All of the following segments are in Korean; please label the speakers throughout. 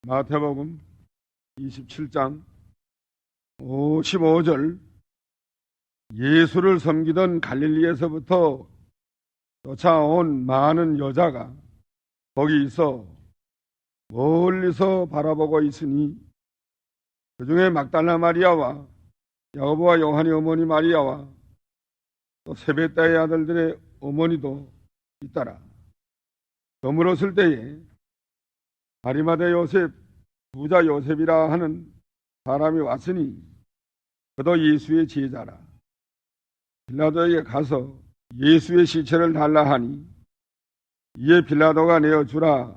Speaker 1: 마태복음 27장 55절 예수를 섬기던 갈릴리에서부터 쫓아온 많은 여자가 거기 있어 멀리서 바라보고 있으니 그 중에 막달라 마리아와 야고보와 요한의 어머니 마리아와 또 세베다의 아들들의 어머니도 있더라. 저물었을 때에 아리마대 요셉, 부자 요셉이라 하는 사람이 왔으니 그도 예수의 제자라. 빌라도에게 가서 예수의 시체를 달라 하니 이에 빌라도가 내어주라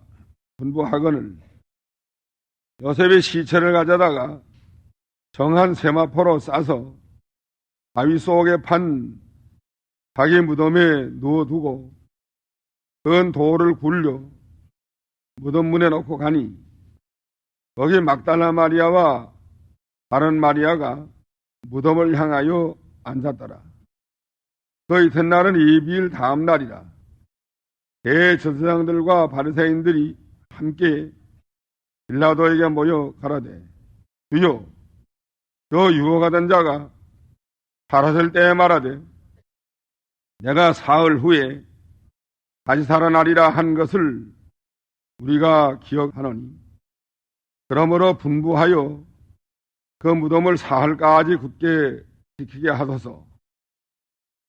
Speaker 1: 분부하거늘 요셉의 시체를 가져다가 정한 세마포로 싸서 바위 속에 판 자기 무덤에 누워두고 큰 돌을 굴려 무덤 문에 놓고 가니 거기 막달라 마리아와 다른 마리아가 무덤을 향하여 앉았더라. 그 이튿날은 예비일 다음 날이라. 대제사장들과 바리새인들이 함께 빌라도에게 모여 가라되 주여 저 유혹하던 자가 살았을 때에 말하되 내가 사흘 후에 다시 살아나리라 한 것을 우리가 기억하노니 그러므로 분부하여 그 무덤을 사흘까지 굳게 지키게 하소서.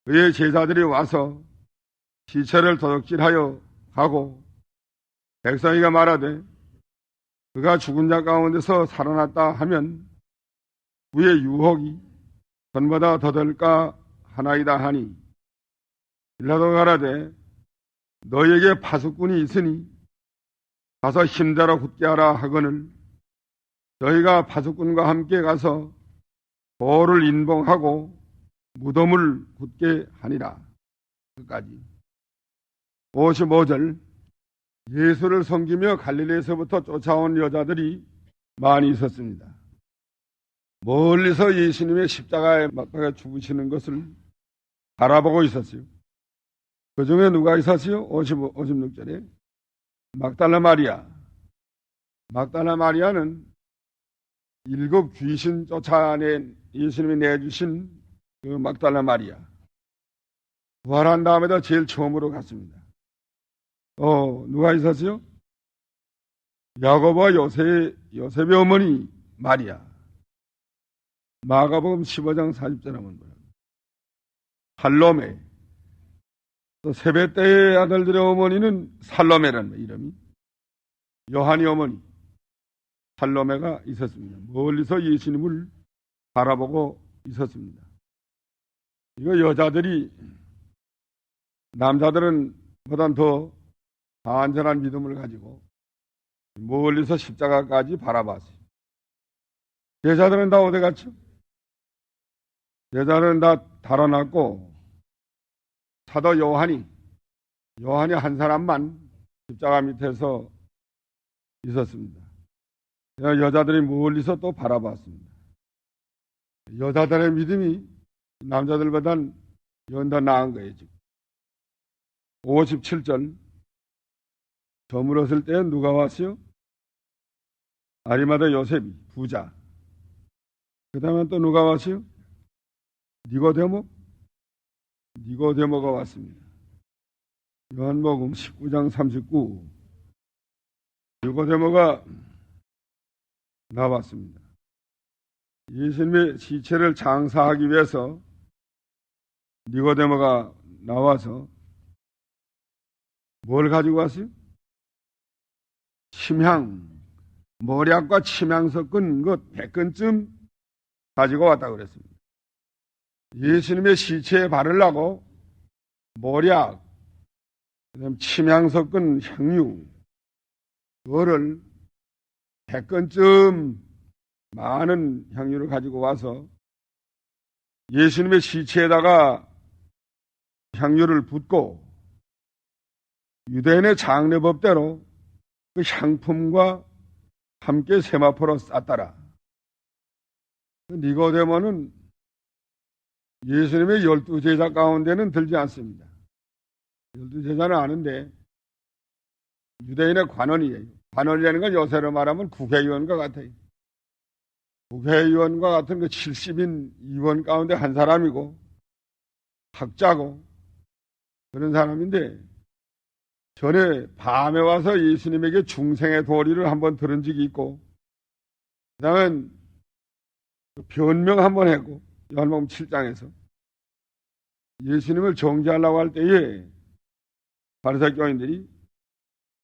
Speaker 1: 그의 제자들이 와서 시체를 도둑질하여 가고 백성이가 말하되 그가 죽은 자 가운데서 살아났다 하면 그의 유혹이 전보다 더 될까 하나이다 하니 빌라도가 가라되 너에게 파수꾼이 있으니 가서 힘대로 굳게 하라 하거늘 저희가 파수꾼과 함께 가서 돌을 인봉하고 무덤을 굳게 하니라. 끝까지. 55절 예수를 섬기며 갈릴리에서부터 쫓아온 여자들이 많이 있었습니다. 멀리서 예수님의 십자가에 못 박아 죽으시는 것을 바라보고 있었어요. 그 중에 누가 있었어요? 56절에 막달라 마리아. 막달라 마리아는 7 귀신 쫓아낸 예수님이 내주신 그 막달라 마리아. 부활한 다음에도 제일 처음으로 갔습니다. 누가 있었어요? 야고보와 요셉의 어머니 마리아. 마가복음 15장 40절 한번 보라. 살로메. 또 세베대의 아들들의 어머니는 살로메라는 이름이. 요한의 어머니 살로메가 있었습니다. 멀리서 예수님을 바라보고 있었습니다. 이거 여자들이 남자들은 보다 더 안전한 믿음을 가지고 멀리서 십자가까지 바라봤어요. 제자들은 다 어디 갔죠? 제자들은 다 달아났고 사도 요한이 한 사람만 십자가 밑에서 있었습니다. 여자들이 멀리서 또 바라봤습니다. 여자들의 믿음이 남자들보단 더 나은 거예요. 지금. 57절 저물었을 때 누가 왔어요? 아리마대 요셉이 부자. 그 다음에 또 누가 왔어요? 니고데모가 왔습니다. 요한복음 19장 39 니고데모가 나왔습니다. 예수님의 시체를 장사하기 위해서 니고데모가 나와서 뭘 가지고 왔어요? 침향, 모략과 침향 섞은 것 100건쯤 가지고 왔다고 그랬습니다. 예수님의 시체에 바르려고 모략, 그다음 침향 섞은 향유, 그거를 100건쯤 많은 향유를 가지고 와서 예수님의 시체에다가 향유를 붓고 유대인의 장례법대로 그 향품과 함께 세마포로 쌌더라. 니고데모는 예수님의 12제자 가운데는 들지 않습니다. 12제자는 아는데 유대인의 관원이에요. 관원이라는 건 요새로 말하면 국회의원과 같아요. 국회의원과 같은 그 70인 의원 가운데 한 사람이고 학자고 그런 사람인데 전에 밤에 와서 예수님에게 중생의 도리를 한번 들은 적이 있고 그 다음에 변명 한번 했고 요한복음 7장에서 예수님을 정죄하려고 할 때에 바리새 교인들이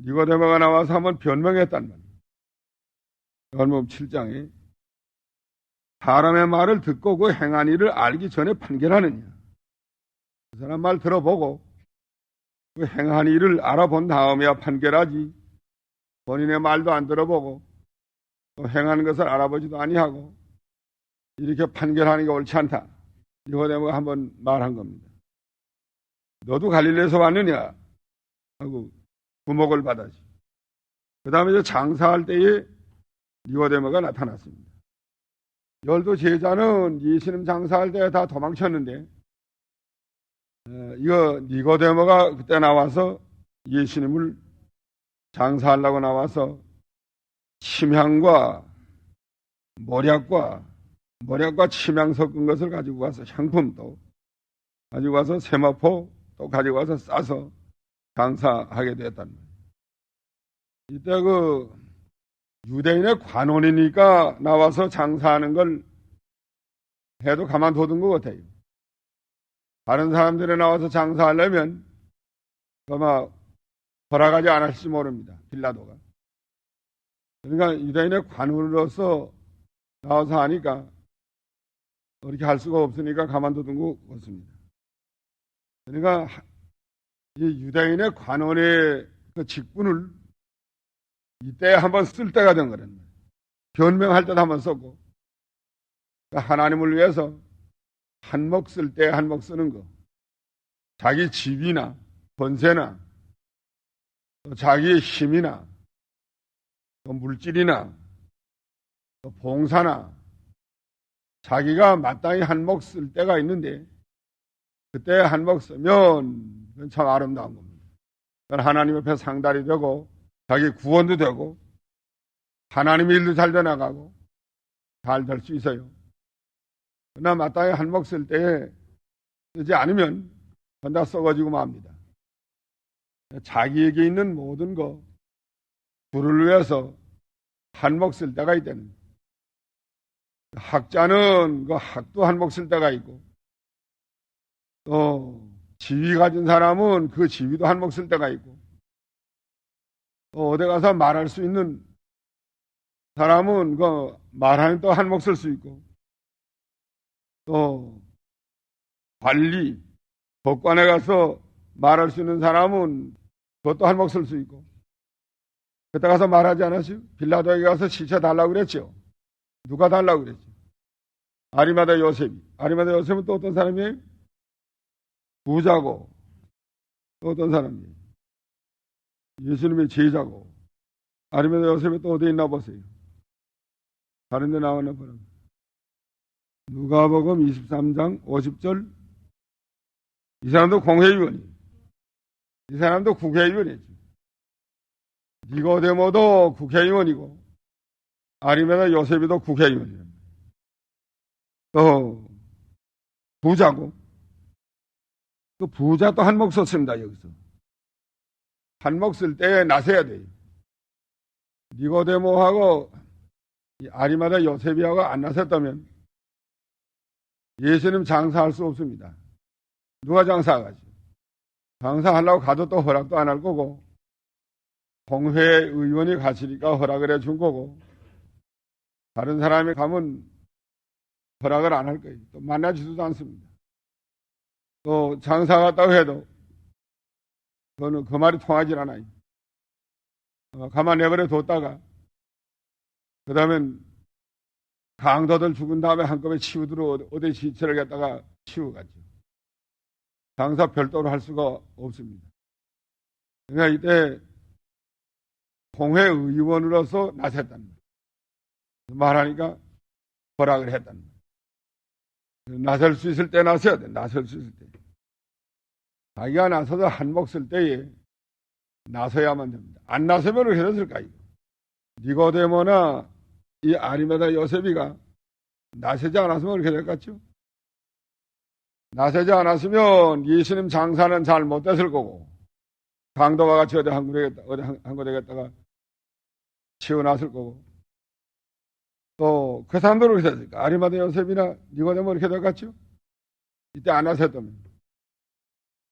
Speaker 1: 니고데모가 나와서 한번 변명했단 말이에요. 요한복음 7장에 사람의 말을 듣고 그 행한 일을 알기 전에 판결하느냐. 그 사람 말 들어보고 그 행한 일을 알아본 다음에야 판결하지. 본인의 말도 안 들어보고 또 행하는 것을 알아보지도 아니하고 이렇게 판결하는 게 옳지 않다. 니고데모가 한번 말한 겁니다. 너도 갈릴리에서 왔느냐? 하고 구목을 받았지. 그 다음에 장사할 때에 니고데모가 나타났습니다. 열두 제자는 예수님 장사할 때 다 도망쳤는데 이거 니고데모가 그때 나와서 예수님을 장사하려고 나와서 침향과 모략과 침향 섞은 것을 가지고 와서 향품도 가지고 와서 세마포 또 가지고 와서 싸서 장사하게 되었단 말이에요. 이때 그 유대인의 관원이니까 나와서 장사하는 걸 해도 가만둬둔 것 같아요. 다른 사람들이 나와서 장사하려면 아마 허락하지 않았을지 모릅니다. 빌라도가. 그러니까 유대인의 관원으로서 나와서 하니까 그렇게 할 수가 없으니까 가만둬둔 것 같습니다. 그러니까 이 유대인의 관원의 그 직분을 이때 한번 쓸 때가 된 거란 변명할 때도 한번 썼고 그러니까 하나님을 위해서 한몫 쓸 때 한몫 쓰는 거 자기 집이나 권세나 또 자기의 힘이나 또 물질이나 또 봉사나 자기가 마땅히 한몫 쓸 때가 있는데 그때 한몫 쓰면 그건 참 아름다운 겁니다. 그건 하나님 앞에 상달이 되고 자기 구원도 되고 하나님의 일도 잘 되나가고 잘 될 수 있어요. 그러나 마땅히 한몫 쓸 때에 쓰지 않으면 그건 다 썩어지고 맙니다. 자기에게 있는 모든 거 부를 위해서 한몫 쓸 때가 있다는 학자는 그 학도 한몫 쓸 때가 있고 또 지위 가진 사람은 그 지위도 한몫 쓸 때가 있고 또 어디 가서 말할 수 있는 사람은 그 말하는 또 한몫 쓸 수 있고 또 관리 법관에 가서 말할 수 있는 사람은 그것도 한몫 쓸 수 있고 그때 가서 말하지 않았어요? 빌라도에게 가서 시체 달라고 그랬죠. 누가 달라고 그랬죠? 아리마다 요셉이. 아리마다 요셉은 또 어떤 사람이에요? 부자고 또 어떤 사람이에요? 예수님의 제자고. 아리마다 요셉이 또 어디에 있나 보세요. 다른 데 나왔나 보라. 누가복음 23장 50절 이 사람도 공회의원이에요. 이 사람도 국회의원이죠. 니고데모도 국회의원이고 아리마다 요셉이도 국회의원이에요. 또 부자고 그 부자 또 한몫 썼습니다. 여기서 한몫 쓸 때 나서야 돼요. 니고데모하고 아리마다 요셉이하고 안 나섰다면 예수님 장사할 수 없습니다. 누가 장사하겠지? 장사하려고 가도 또 허락도 안 할 거고 공회 의원이 가시니까 허락을 해준 거고 다른 사람이 가면 허락을 안 할 거예요. 또 만나지도 않습니다. 또 장사 갔다고 해도 그거는 그 말이 통하질 않아요. 가만 내버려 뒀다가 그 다음엔 강도들 죽은 다음에 한꺼번에 치우도록 어디 시체를 갖다가 치우갔죠. 장사 별도로 할 수가 없습니다. 그러니까 이때 공회 의원으로서 나섰단 말이에요. 말하니까 허락을 했단 말이에요. 나설 수 있을 때 나서야 돼. 나설 수 있을 때. 자기가 나서서 한몫 쓸 때에 나서야만 됩니다. 안 나서면 어떻게 됐을까요? 니고데모나 이 아리마다 요셉이가 나서지 않았으면 어떻게 될 것 같죠? 나서지 않았으면 예수님 장사는 잘 못됐을 거고, 강도와 같이 어디 한 군데 갔다가 치워놨을 거고, 또 그 사람들은 어떻게 됐을까? 아리마다 요셉이나 니고데모 이렇게 될 것 같죠? 이때 안 나섰다면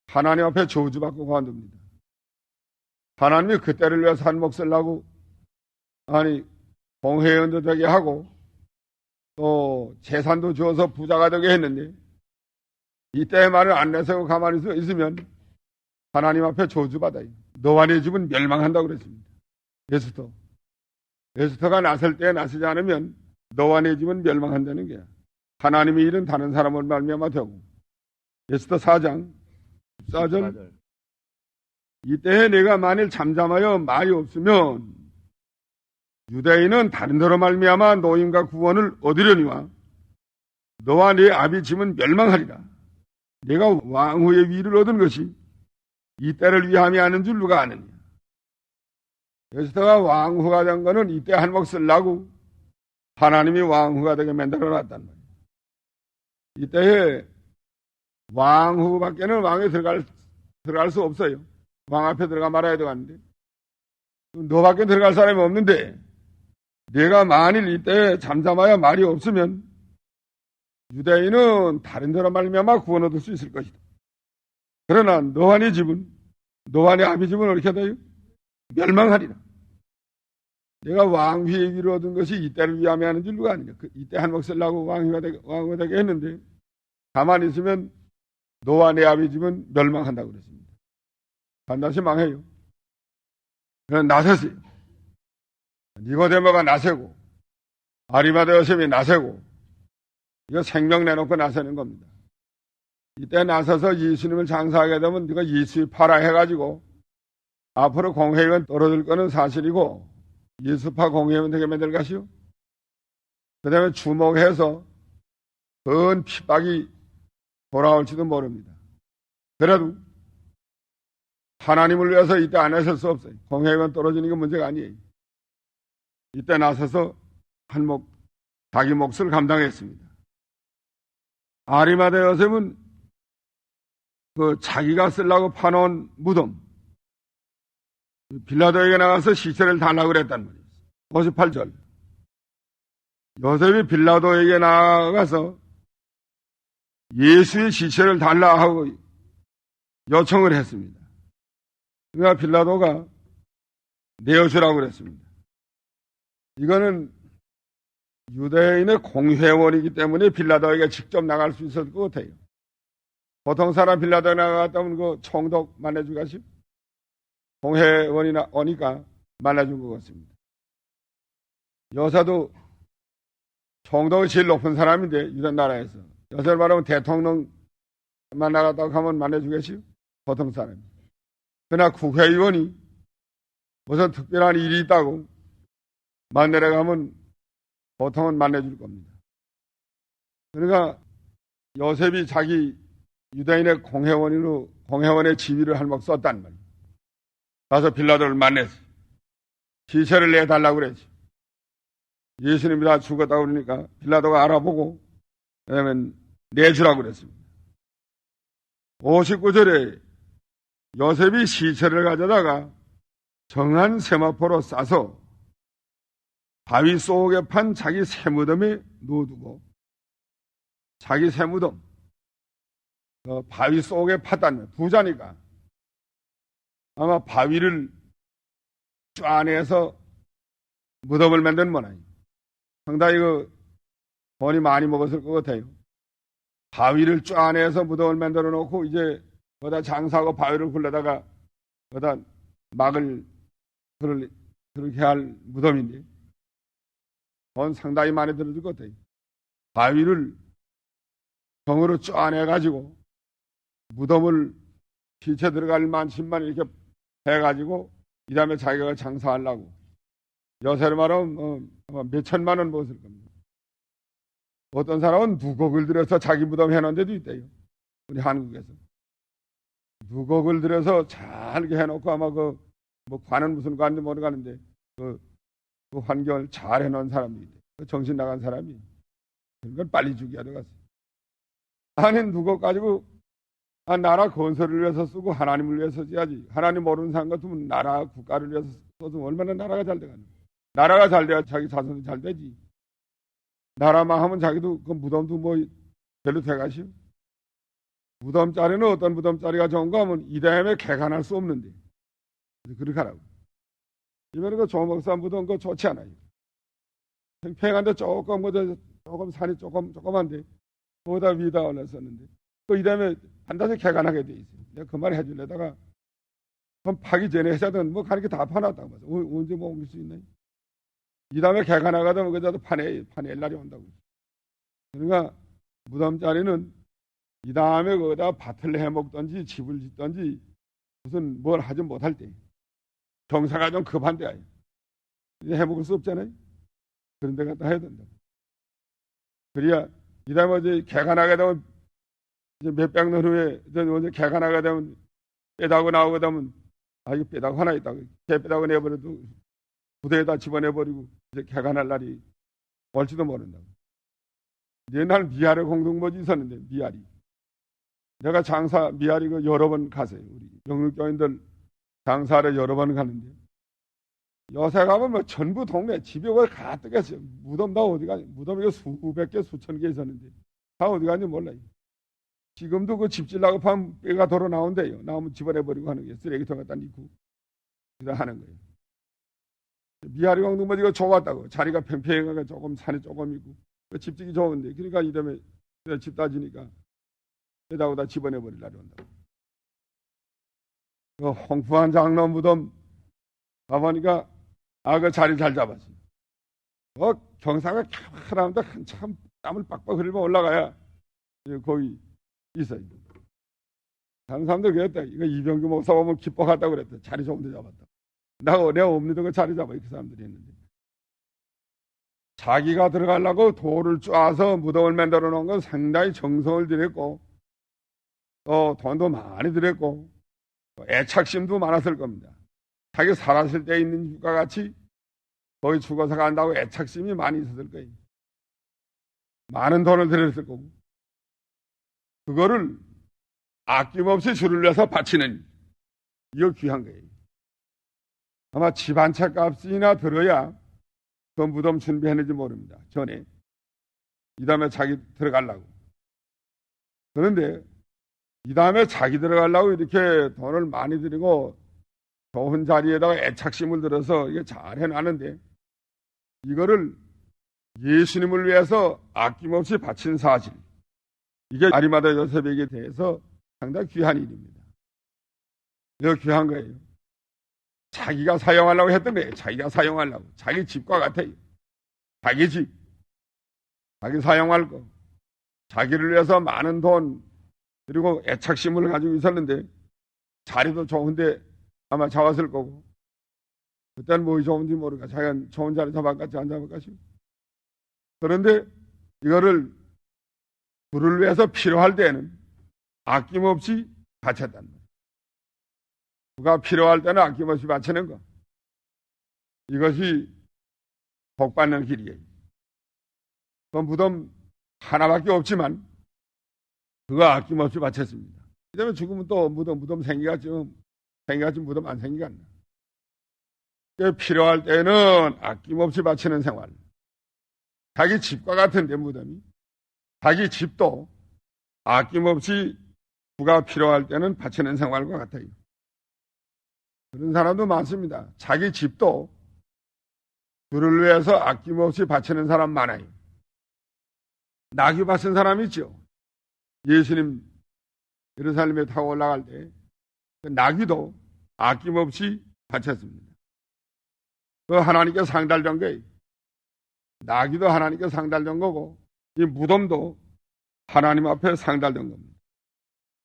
Speaker 1: 하나님 앞에 저주받고 관둡니다. 하나님이 그때를 위해서 한 몫을 나고, 아니 공회원도 되게 하고 또 재산도 주어서 부자가 되게 했는데, 이때의 말을 안 내세우고 가만히 있으면 하나님 앞에 저주받아요. 너와 네 집은 멸망한다고 그랬습니다. 에스더가 나설 때에 나서지 않으면 너와 네 집은 멸망한다는 거야. 하나님의 일은 다른 사람을 말미암아 되고. 에스더 4장 14절. 이때에 내가 만일 잠잠하여 말이 없으면 유대인은 다른 데로 말미암아 노임과 구원을 얻으려니와 너와 네 아비 집은 멸망하리라. 내가 왕후의 위를 얻은 것이 이때를 위함이 아는 줄 누가 아느냐. 에스더가 왕후가 된 것은 이때 한 몫을 나고 하나님이 왕후가 되게 만들어 놨단 말이에요. 이때에 왕후밖에는 왕에 들어갈 수 없어요. 왕 앞에 들어가 말아야 되는데, 너밖에 들어갈 사람이 없는데, 내가 만일 이때 잠잠하여 말이 없으면 유대인은 다른 데로 말미암아 구원 얻을 수 있을 것이다. 그러나 너와 네 집은, 너와 네 아비 집은 어떻게 돼요? 멸망하리라. 내가 왕위의 위를 얻은 것이 이때를 위함이 하는 줄 누가 아니냐. 이때 한 몫을 나고 왕후가 되게 했는데, 가만히 있으면 너와 네 아비 집은 멸망한다고 그랬습니다. 반드시 망해요. 그냥 나섰어요. 니고데모가 나서고 아리마다 요셉이 나서고, 이거 생명 내놓고 나서는 겁니다. 이때 나서서 예수님을 장사하게 되면 네가 예수의 파라 해가지고 앞으로 공회의원 떨어질 거는 사실이고, 예수파 공회의원 되게 만들 것이요. 그 다음에 주목해서 큰 핍박이 돌아올지도 모릅니다. 그래도 하나님을 위해서 이때 안 하실 수 없어요. 공회의원 떨어지는 게 문제가 아니에요. 이때 나서서 자기 몫을 감당했습니다. 아리마다 요셉은 자기가 쓰려고 파놓은 무덤, 빌라도에게 나가서 시체를 달라고 그랬단 말이에요. 58절. 요셉이 빌라도에게 나가서 예수의 시체를 달라 하고 요청을 했습니다. 그러니까 빌라도가 내어주라고 그랬습니다. 이거는 유대인의 공회원이기 때문에 빌라도에게 직접 나갈 수 있었을 것 같아요. 보통 사람 빌라도에 나갔다면 그 총독 만나주가시 공회원이나 오니까 만나준 것 같습니다. 여사도 총독이 제일 높은 사람인데, 유대 나라에서 여사를 말하면 대통령 만나갔다고 하면 만나주겠어요? 보통 사람이. 그러나 국회의원이 무슨 특별한 일이 있다고 만나러 가면 보통은 만나줄 겁니다. 그러니까 요셉이 자기 유대인의 공회원의 지위를 할 몫 썼단 말이에요. 가서 빌라도를 만나서 시체를 내달라고 그랬지. 예수님이 다 죽었다고 그러니까 빌라도가 알아보고 그다음에 내주라고 그랬습니다. 59절에 요셉이 시체를 가져다가 정한 세마포로 싸서 바위 속에 판 자기 새무덤에 넣어두고, 자기 새무덤, 바위 속에 팠다는, 부자니까 아마 바위를 쪼아내서 무덤을 만든 모양이에요. 상당히 돈이 많이 먹었을 것 같아요. 바위를 쪼아내서 무덤을 만들어 놓고 이제 거기다 장사하고 바위를 굴러다가 거기다 막을 그렇게 할 무덤인데, 돈 상당히 많이 들어줄 것 같아요. 바위를 병으로 쪼아내가지고 무덤을 시체 들어갈 만큼만 이렇게 해가지고 이 다음에 자기가 장사하려고. 요새로 말하면 몇천만 원 먹었을 겁니다. 어떤 사람은 누곡을 들여서 자기 무덤 해놓은 데도 있대요. 우리 한국에서. 누곡을 들여서 잘 이렇게 해놓고 아마 관은 무슨 관인지 모르겠는데 그 환경을 잘 해놓은 사람이 그 정신 나간 사람이 그런 걸 빨리 죽여야 되겠어. 아니 누구 가지고 나라 건설을 위해서 쓰고 하나님을 위해서 써야지. 하나님 모르는 사람 같으면 나라 국가를 위해서 써서 얼마나 나라가 잘 돼가는. 나라가 잘 돼야 자기 자손이 잘 되지. 나라만 하면 자기도 그 무덤도 뭐 별로 돼가시오. 무덤자리는 어떤 무덤자리가 좋은가 하면 이다음에 개간할 수 없는데 그렇게 하라고. 이번에 그 조목사 무덤 그거 좋지 않아요. 팽팽한데 조금 산이 조그만데 거기다 위에다 올렸었는데 그 이다음에 반드시 개간하게 돼 있어요. 내가 그 말 해주려다가 그럼 파기 전에 해자든 뭐 가는 게 다 파놨다고 봐서 언제 뭐 옮길 수 있나요? 이 다음에 개간하거든 그자도 파낼 날이 온다고. 그러니까 무덤자리는 이 다음에 거기다 밭을 해먹든지 집을 짓든지 무슨 뭘 하지 못할 때 경사가 좀 급한데 이제 해먹을 수 없잖아요. 그런 데 갖다 해야 된다. 그래야 이 다음에 이제 개간하게 되면 이제 몇백 년 후에 이제 개간하게 되면 빼다고 나오게 되면 이거 빼다고 하나 있다고 개 빼다고 내버려도 부대에다 집어내버리고 이제 개간할 날이 올지도 모른다고. 옛날 미아리 공동모지 있었는데 미아리 내가 장사 미아리 그 여러 번 가세요. 우리 영육교인들 장사를 여러 번 가는데 요새 가면 뭐 전부 동네 집에 왜 가득했어요. 무덤 다 어디 가니? 무덤이 수백 개 수천 개 있었는데 다 어디 가는지 몰라요. 지금도 그 집질라고 하면 뼈가 돌아 나온대요. 나오면 집어내버리고 하는 게 쓰레기통 갖다 넣고 하는 거예요. 미아리 공동모지가 좋았다고. 자리가 팽팽하게 조금 산이 조금 있고 집지기 좋은데 그러니까 이러면 집 따지니까 에다가 집어내버리려고 한다고. 그 홍푸한 장로 무덤 가보니까 그 자리 잘 잡았어. 경사가 캬하는데 한참 땀을 빡빡 흘리면 올라가야 거기 있어요. 다른 사람들 그랬다. 이거 이병규 목사 보면 기뻐갔다고 그랬다. 자리 좋은 데 잡았다. 내가 없는데 그 자리 잡아. 그 사람들이 했는데. 자기가 들어가려고 돌을 쪼아서 무덤을 만들어 놓은 건 상당히 정성을 들였고, 돈도 많이 들였고, 애착심도 많았을 겁니다. 자기 살았을 때 있는 것과 같이 거기 죽어서 간다고 애착심이 많이 있었을 거예요. 많은 돈을 들였을 거고. 그거를 아낌없이 주를 위해서 바치는 이거 귀한 거예요. 아마 집 한 채 값이나 들어야 그 무덤 준비했는지 모릅니다. 전에. 이 다음에 자기 들어가려고. 그런데 이 다음에 자기 들어가려고 이렇게 돈을 많이 들이고 좋은 자리에다가 애착심을 들어서 이게 잘 해놨는데 이거를 예수님을 위해서 아낌없이 바친 사실. 이게 아리마다 요셉에게 대해서 상당히 귀한 일입니다. 이거 귀한 거예요. 자기가 사용하려고 했던 거예요. 자기가 사용하려고. 자기 집과 같아요. 자기 집. 자기 사용할 거. 자기를 위해서 많은 돈 그리고 애착심을 가지고 있었는데 자리도 좋은데 아마 잡았을 거고 그때는 뭐 좋은지 모르겠어. 자기가 좋은 자리 잡았겠지 안 잡았겠지. 그런데 이거를 그를 위해서 필요할 때는 아낌없이 바쳤단 말이에요. 그가 필요할 때는 아낌없이 바치는 것. 이것이 복받는 길이에요. 그 무덤 하나밖에 없지만 그가 아낌없이 바쳤습니다. 그다음에 죽으면 또 무덤 생기겠지 무덤 안 생기겠나. 필요할 때는 아낌없이 바치는 생활. 자기 집과 같은데 무덤이. 자기 집도 아낌없이 그가 필요할 때는 바치는 생활과 같아요. 그런 사람도 많습니다. 자기 집도 그를 위해서 아낌없이 바치는 사람 많아요. 나귀 바친 사람 있죠. 예수님 예루살렘에 타고 올라갈 때 그 나귀도 아낌없이 바쳤습니다. 그 하나님께 상달된 거예요. 나귀도 하나님께 상달된 거고 이 무덤도 하나님 앞에 상달된 겁니다.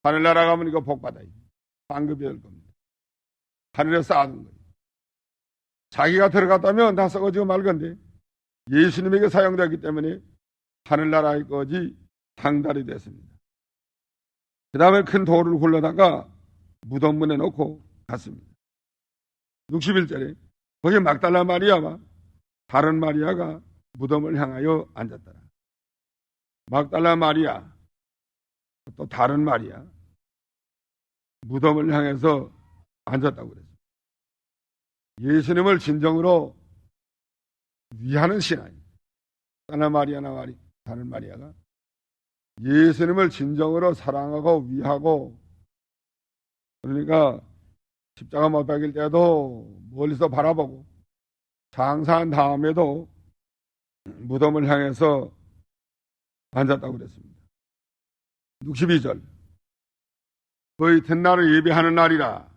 Speaker 1: 하늘나라 가면 이거 복받아요. 상급이 될 겁니다. 하늘에 쌓아둔 거예요. 자기가 들어갔다면 다 썩어지고 말 건데 예수님에게 사용되기 때문에 하늘나라의 것이 상달이 됐습니다. 그 다음에 큰 돌을 굴러다가 무덤문에 놓고 갔습니다. 61절에 거기 막달라 마리아와 다른 마리아가 무덤을 향하여 앉았더라. 막달라 마리아, 또 다른 마리아, 무덤을 향해서 앉았다고 그랬어요. 예수님을 진정으로 위하는 신앙. 막달라 마리아나 다른 마리아가 예수님을 진정으로 사랑하고 위하고, 그러니까 십자가 못 박일 때도 멀리서 바라보고 장사한 다음에도 무덤을 향해서 앉았다고 그랬습니다. 62절. 그 이튿날을 예배하는 날이라.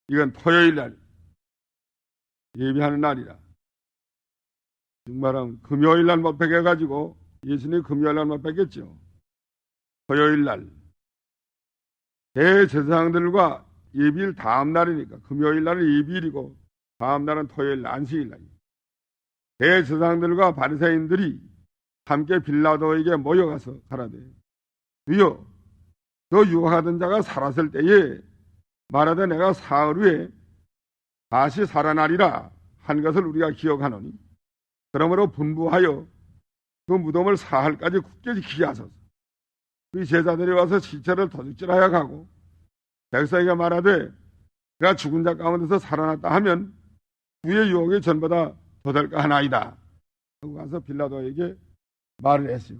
Speaker 1: 이건 토요일 날 예배하는 날이라. 즉 말하면 금요일 날 못 박여가지고 예수님이 금요일 날 못 박였죠. 토요일 날 대제사장들과 예비일 다음 날이니까 금요일 날은 예비일이고 다음 날은 토요일 안식일 날. 대제사장들과 바리새인들이 함께 빌라도에게 모여가서 가라되, 주여, 저 유혹하던 자가 살았을 때에 말하되 내가 사흘 후에 다시 살아나리라 한 것을 우리가 기억하노니, 그러므로 분부하여 그 무덤을 사흘까지 굳게 지키게 하소서. 그 제자들이 와서 시체를 도둑질하여 가고 백성에게 말하되 그가 죽은 자 가운데서 살아났다 하면 그의 유혹이 전보다 더 될까 하나이다 하고 가서 빌라도에게 말을 했어요.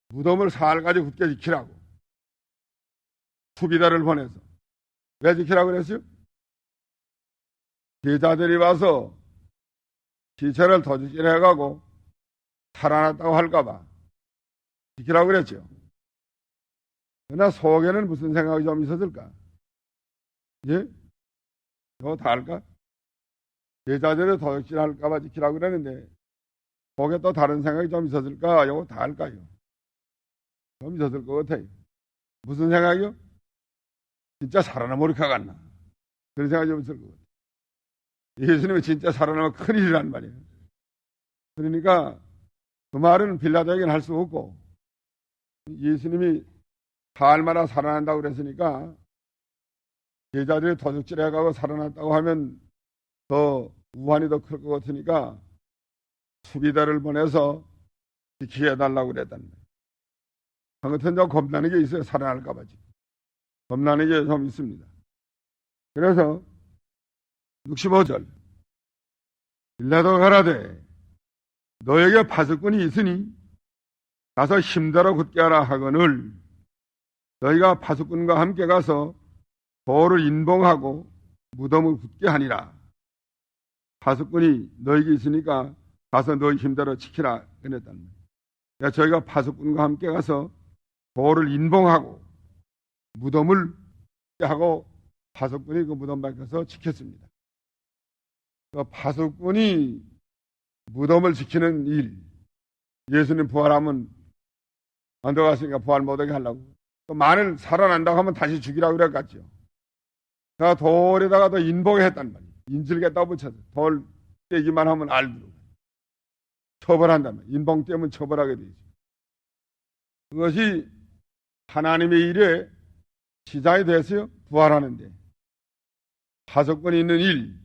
Speaker 1: 무덤을 사흘까지 굳게 지키라고 수비대를 보내서. 왜 지키라고 그랬어요? 제자들이 와서 시체를 도둑질해가고 살아났다고 할까봐 지키라고 그랬죠. 그러나 속에는 무슨 생각이 좀 있었을까? 예? 저거 다 할까? 제자들이 도둑질할까봐 지키라고 그랬는데 속에 또 다른 생각이 좀 있었을까? 이거 다 할까요? 좀 있었을 것 같아요. 무슨 생각이요? 진짜 살아나면 어떡하겠나? 그런 생각이 좀 있을 것 같아요. 예수님이 진짜 살아나면 큰일이란 말이에요. 그러니까 그 말은 빌라도에게는 할 수 없고, 예수님이 사흘마다 살아난다고 그랬으니까 제자들이 도둑질해가고 살아났다고 하면 더 우환이 더 클 것 같으니까 수비대를 보내서 지키게 해달라고 그랬다는 거예요. 한것은 좀 겁나는 게 있어요. 살아날까봐. 겁나는 게 좀 있습니다. 그래서 65절. 빌라도가 가라되 너에게 파수꾼이 있으니 가서 힘대로 굳게 하라 하거늘 너희가 파수꾼과 함께 가서 돌을 인봉하고 무덤을 굳게 하니라. 파수꾼이 너에게 있으니까 가서 너희 힘대로 지키라 그랬다는 거예요. 그러니까 저희가 파수꾼과 함께 가서 돌을 인봉하고 무덤을 굳게 하고 파수꾼이 그 무덤 밖에서 지켰습니다. 그 파수꾼이 무덤을 지키는 일, 예수님 부활하면 안 들어갔으니까 부활 못하게 하려고. 또 만일 살아난다고 하면 다시 죽이라고 그랬겠죠. 그러니까 돌에다가 더 인봉해 했단 말이에요. 인질겠다고 붙여서 돌 떼기만 하면 알도록 처벌한다면, 인봉 떼면 처벌하게 되죠. 그것이 하나님의 일에 시작이 됐어요. 부활하는데 파수꾼이 있는 일,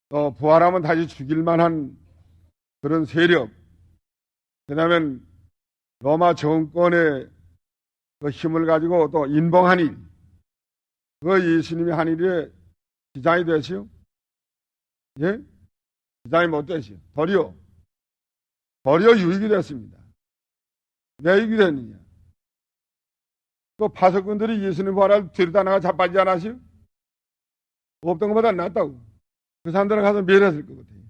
Speaker 1: 또 부활하면 다시 죽일 만한 그런 세력, 그 다음에 로마 정권의 그 힘을 가지고 또 인봉한 일, 그 예수님이 한 일에 시작이 됐어요. 예? 시작이 못 됐어요. 도리어 유익이 됐습니다. 왜 유익이 됐느냐? 그 파수꾼들이 예수님 부활을 들여다 나가 자빠지지 않았어요? 없던 것보다 낫다고. 그 사람들은 가서 멸했을 것 같아요.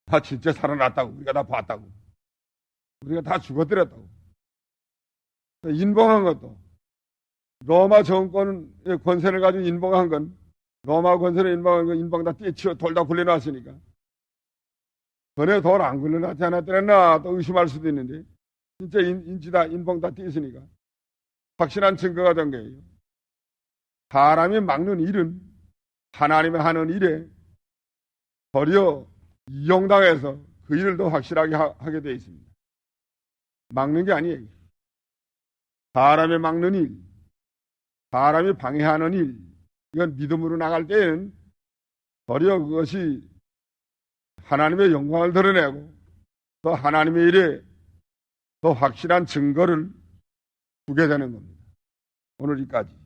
Speaker 1: 다 진짜 살아났다고. 우리가 다 봤다고. 우리가 다 죽어들었다고. 인봉한 것도 로마 정권의 권세를 가지고 인봉한 건, 로마 권세를 인봉한 건 인봉 다 떼치워 돌 다 굴려놨으니까. 전에 돌 안 굴려놨지 않았더랬나 또 의심할 수도 있는데 진짜 인지 다 인봉 다 떼있으니까 확실한 증거가 된 거예요. 사람이 막는 일은 하나님이 하는 일에 도리어 이용당해서 그 일을 더 확실하게 하게 되어 있습니다. 막는 게 아니에요. 사람이 막는 일, 사람이 방해하는 일, 이건 믿음으로 나갈 때에는 도리어 그것이 하나님의 영광을 드러내고 또 하나님의 일에 더 확실한 증거를 주게 되는 겁니다. 오늘 여기까지.